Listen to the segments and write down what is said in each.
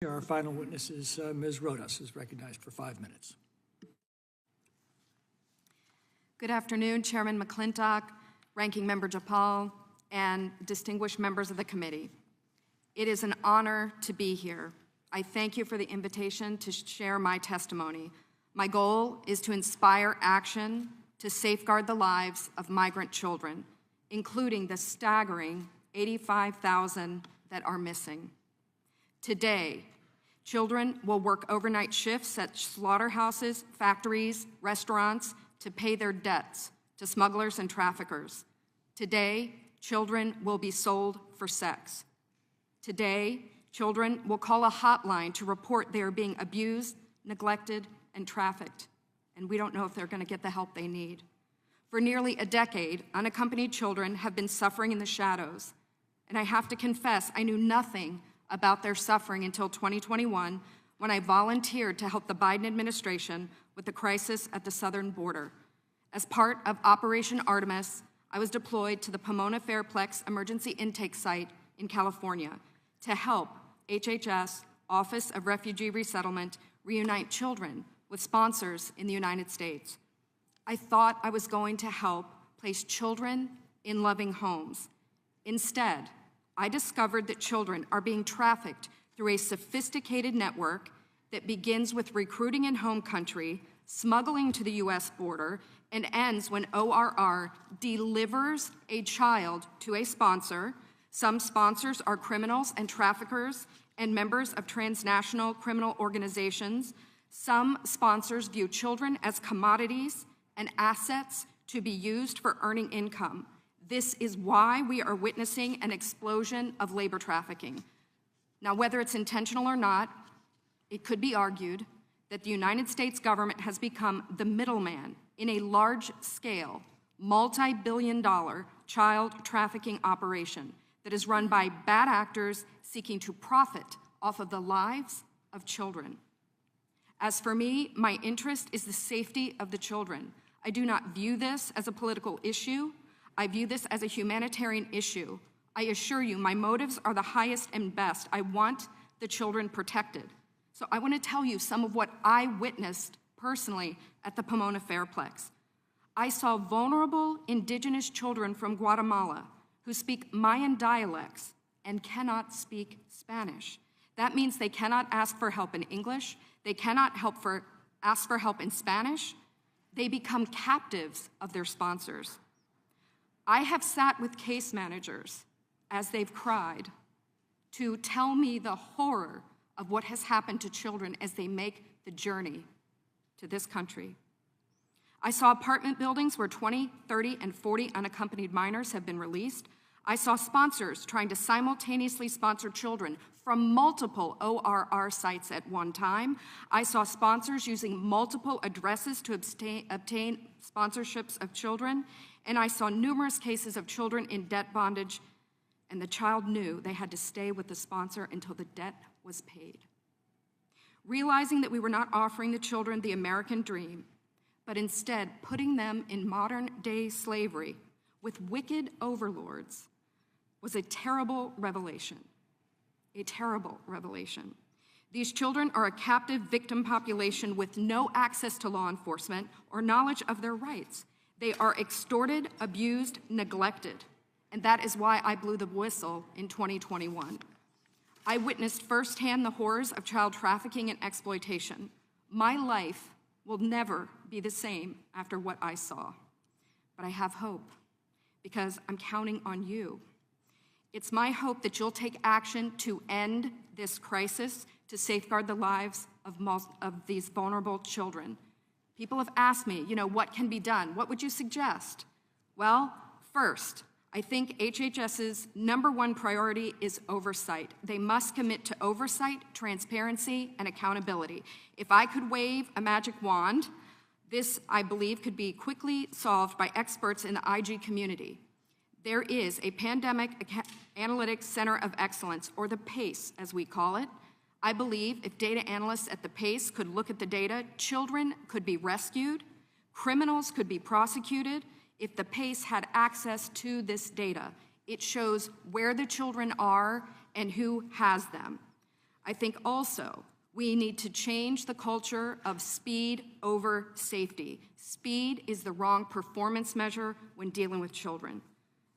Our final witness is Ms. Rodas, is recognized for 5 minutes. Good afternoon, Chairman McClintock, Ranking Member Japal, and distinguished members of the committee. It is an honor to be here. I thank you for the invitation to share my testimony. My goal is to inspire action to safeguard the lives of migrant children, including the staggering 85,000 that are missing. Today, children will work overnight shifts at slaughterhouses, factories, restaurants to pay their debts to smugglers and traffickers. Today, children will be sold for sex. Today, children will call a hotline to report they are being abused, neglected, and trafficked, and we don't know if they're going to get the help they need. For nearly a decade, unaccompanied children have been suffering in the shadows, and I have to confess, I knew nothing about their suffering until 2021, when I volunteered to help the Biden administration with the crisis at the southern border. As part of Operation Artemis, I was deployed to the Pomona Fairplex Emergency Intake Site in California to help HHS, Office of Refugee Resettlement, reunite children with sponsors in the United States. I thought I was going to help place children in loving homes. Instead, I discovered that children are being trafficked through a sophisticated network that begins with recruiting in home country, smuggling to the US border, and ends when ORR delivers a child to a sponsor. Some sponsors are criminals and traffickers and members of transnational criminal organizations. Some sponsors view children as commodities and assets to be used for earning income. This is why we are witnessing an explosion of labor trafficking. Now, whether it's intentional or not, it could be argued that the United States government has become the middleman in a large-scale, multi-billion-dollar child trafficking operation that is run by bad actors seeking to profit off of the lives of children. As for me, my interest is the safety of the children. I do not view this as a political issue. I view this as a humanitarian issue. I assure you, my motives are the highest and best. I want the children protected. So I want to tell you some of what I witnessed personally at the Pomona Fairplex. I saw vulnerable indigenous children from Guatemala who speak Mayan dialects and cannot speak Spanish. That means they cannot ask for help in English. They cannot ask for help in Spanish. They become captives of their sponsors. I have sat with case managers as they've cried to tell me the horror of what has happened to children as they make the journey to this country. I saw apartment buildings where 20, 30, and 40 unaccompanied minors have been released. I saw sponsors trying to simultaneously sponsor children from multiple ORR sites at one time. I saw sponsors using multiple addresses to obtain sponsorships of children. And I saw numerous cases of children in debt bondage, and the child knew they had to stay with the sponsor until the debt was paid. Realizing that we were not offering the children the American dream, but instead putting them in modern-day slavery with wicked overlords was a terrible revelation. A terrible revelation. These children are a captive victim population with no access to law enforcement or knowledge of their rights. They are extorted, abused, neglected, and that is why I blew the whistle in 2021. I witnessed firsthand the horrors of child trafficking and exploitation. My life will never be the same after what I saw, but I have hope because I'm counting on you. It's my hope that you'll take action to end this crisis, to safeguard the lives of these vulnerable children. People have asked me, what can be done? What would you suggest? Well, first, I think HHS's #1 priority is oversight. They must commit to oversight, transparency, and accountability. If I could wave a magic wand, this, I believe, could be quickly solved by experts in the IG community. There is a Pandemic Analytics Center of Excellence, or the PACE, as we call it. I believe if data analysts at the PACE could look at the data, children could be rescued, criminals could be prosecuted if the PACE had access to this data. It shows where the children are and who has them. I think also we need to change the culture of speed over safety. Speed is the wrong performance measure when dealing with children.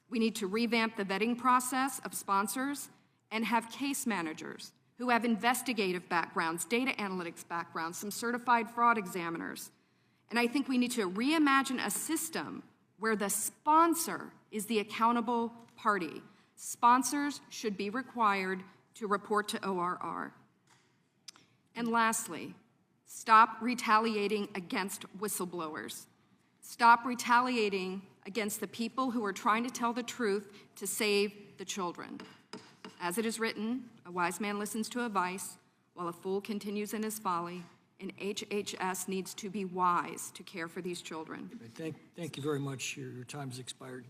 We need to revamp the vetting process of sponsors and have case managers who have investigative backgrounds, data analytics backgrounds, some certified fraud examiners. And I think we need to reimagine a system where the sponsor is the accountable party. Sponsors should be required to report to ORR. And lastly, stop retaliating against whistleblowers. Stop retaliating against the people who are trying to tell the truth to save the children. As it is written, a wise man listens to advice, while a fool continues in his folly, and HHS needs to be wise to care for these children. Thank you very much. Your time has expired.